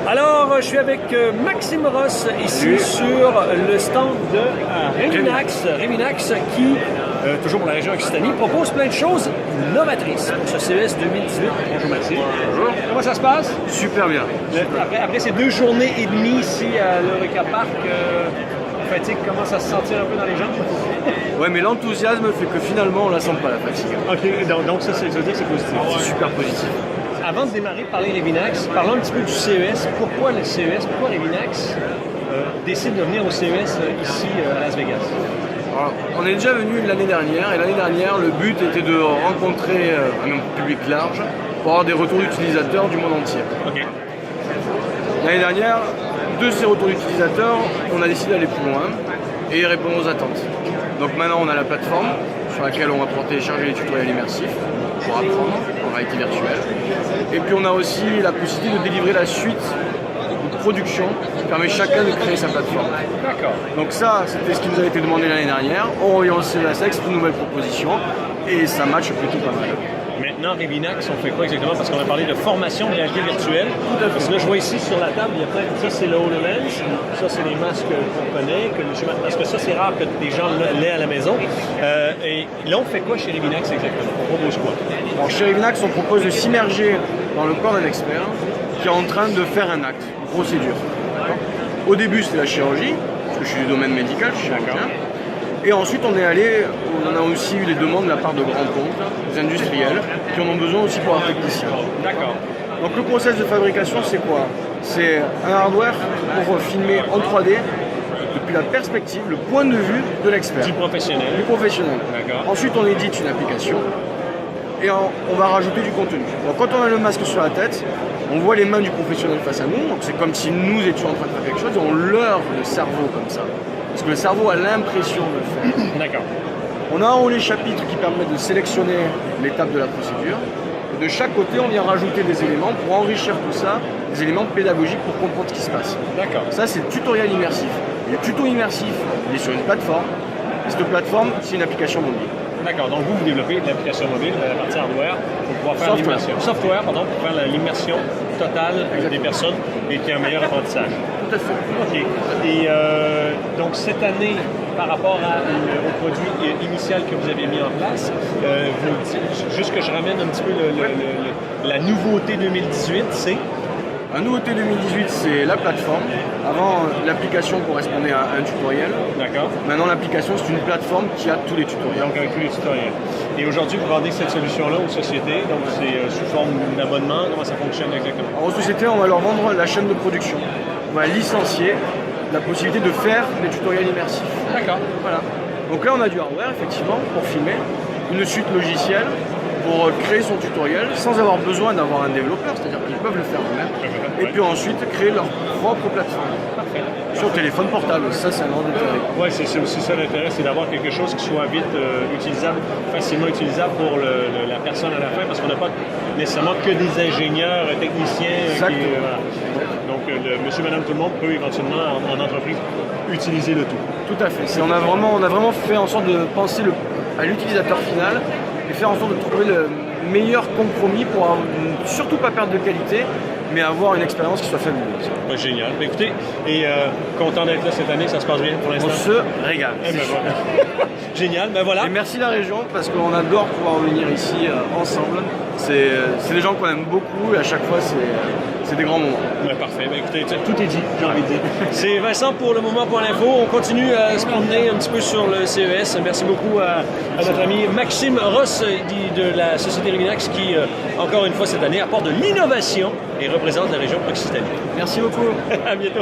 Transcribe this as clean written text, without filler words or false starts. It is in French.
Alors, je suis avec Maxime Ross ici sur le stand de Revinax qui, toujours pour la région Occitanie, propose plein de choses novatrices pour ce CES 2018. Bonjour Maxime. Bonjour. Comment ça se passe? Super bien. Après ces 2 journées et demie ici à l'Eureka Park, la fatigue commence à se sentir un peu dans les jambes? Ouais, mais l'enthousiasme fait que finalement on la sent pas la fatigue. Ok, donc ça veut dire que c'est positif. C'est super positif. Avant de démarrer de parler Revinax, parlons un petit peu du CES. Pourquoi le CES? Pourquoi Revinax décide de venir au CES ici à Las Vegas? Alors, on est déjà venu l'année dernière et l'année dernière le but était de rencontrer un public large pour avoir des retours d'utilisateurs du monde entier. Ok. L'année dernière, de ces retours d'utilisateurs, on a décidé d'aller plus loin et répondre aux attentes. Donc maintenant on a la plateforme sur laquelle on va pouvoir télécharger les tutoriels immersifs pour apprendre en réalité virtuelle. Et puis on a aussi la possibilité de délivrer la suite de production qui permet chacun de créer sa plateforme. D'accord. Donc ça, c'était ce qui nous avait été demandé l'année dernière. On revient au CES avec une nouvelle proposition et ça match plutôt pas mal. Maintenant, Revinax, on fait quoi exactement? Parce qu'on a parlé de formation de réalité virtuelle. Parce que là, je vois ici sur la table, il y a plein de... Ça, c'est le HoloLens. Ça, c'est les masques qu'on connaît. Parce que ça, c'est rare que des gens l'aient à la maison. Et là, on fait quoi chez Revinax exactement? On propose quoi? Alors, chez Revinax, on propose de s'immerger dans le corps d'un expert qui est en train de faire un acte, une procédure. Au début, c'était la chirurgie, parce que je suis du domaine médical, je suis chirurgien. Et ensuite, on a aussi eu des demandes de la part de grands comptes, des industriels, qui en ont besoin aussi pour un technicien. D'accord. Donc le process de fabrication, c'est quoi? C'est un hardware pour filmer en 3D depuis la perspective, le point de vue de l'expert. Du professionnel. Du professionnel. D'accord. Ensuite, on édite une application et on va rajouter du contenu. Donc quand on a le masque sur la tête, on voit les mains du professionnel face à nous, donc c'est comme si nous étions en train de faire quelque chose et on leurre le cerveau comme ça. Parce que le cerveau a l'impression de le faire. D'accord. On a en haut les chapitres qui permettent de sélectionner l'étape de la procédure. Et de chaque côté, on vient rajouter des éléments pour enrichir tout ça, des éléments pédagogiques pour comprendre ce qui se passe. D'accord. Ça, c'est le tutoriel immersif. Et le tuto immersif, il est sur une plateforme. Et cette plateforme, c'est une application mobile. D'accord, donc vous développez de l'application mobile, la partie hardware, pour pouvoir faire l'immersion. Software, pardon, pour faire l'immersion totale des personnes et qu'il y ait un meilleur apprentissage. Tout à fait. OK. Et donc cette année, par rapport au produit initial que vous avez mis en place, juste que je ramène un petit peu la nouveauté 2018, c'est? La nouveauté 2018, c'est la plateforme. Avant, l'application correspondait à un tutoriel. D'accord. Maintenant, l'application, c'est une plateforme qui a tous les tutoriels. Donc, avec tous les tutoriels. Et aujourd'hui, vous vendez cette solution-là aux sociétés, donc c'est sous forme d'abonnement. Comment ça fonctionne exactement? Alors, aux sociétés, on va leur vendre la chaîne de production. On va licencier la possibilité de faire des tutoriels immersifs. D'accord. Voilà. Donc là, on a du hardware, effectivement, pour filmer, une suite logicielle pour créer son tutoriel sans avoir besoin d'avoir un développeur, c'est-à-dire qu'ils peuvent le faire eux-mêmes. Et puis ensuite, créer leur propre plateforme. Parfait. Sur téléphone portable, ça c'est un grand intérêt. Oui, c'est aussi ça l'intérêt, c'est d'avoir quelque chose qui soit vite utilisable, facilement utilisable pour la personne à la fin, parce qu'on n'a pas nécessairement que des ingénieurs, techniciens. Exactement. Donc, monsieur, madame, tout le monde peut éventuellement, en entreprise, utiliser le tout. Tout à fait. On a vraiment fait en sorte de penser à l'utilisateur final et faire en sorte de trouver le meilleur compromis pour surtout pas perdre de qualité, mais avoir une expérience qui soit fabuleuse. Ouais, génial. Écoutez, et content d'être là cette année, ça se passe bien pour l'instant? On se régale. Voilà. Génial, ben voilà. Et merci la région parce qu'on adore pouvoir venir ici ensemble. C'est des gens qu'on aime beaucoup et à chaque fois c'est des grands moments. Ouais, parfait. Ben, écoutez, tout est dit, j'ai envie de dire. C'est Vincent pour le moment pour l'info. On continue à se promener un petit peu sur le CES. Merci beaucoup à notre ami Maxime Ross de la société Revinax qui, encore une fois cette année, apporte de l'innovation et représente la région Occitanie. Merci beaucoup. À bientôt.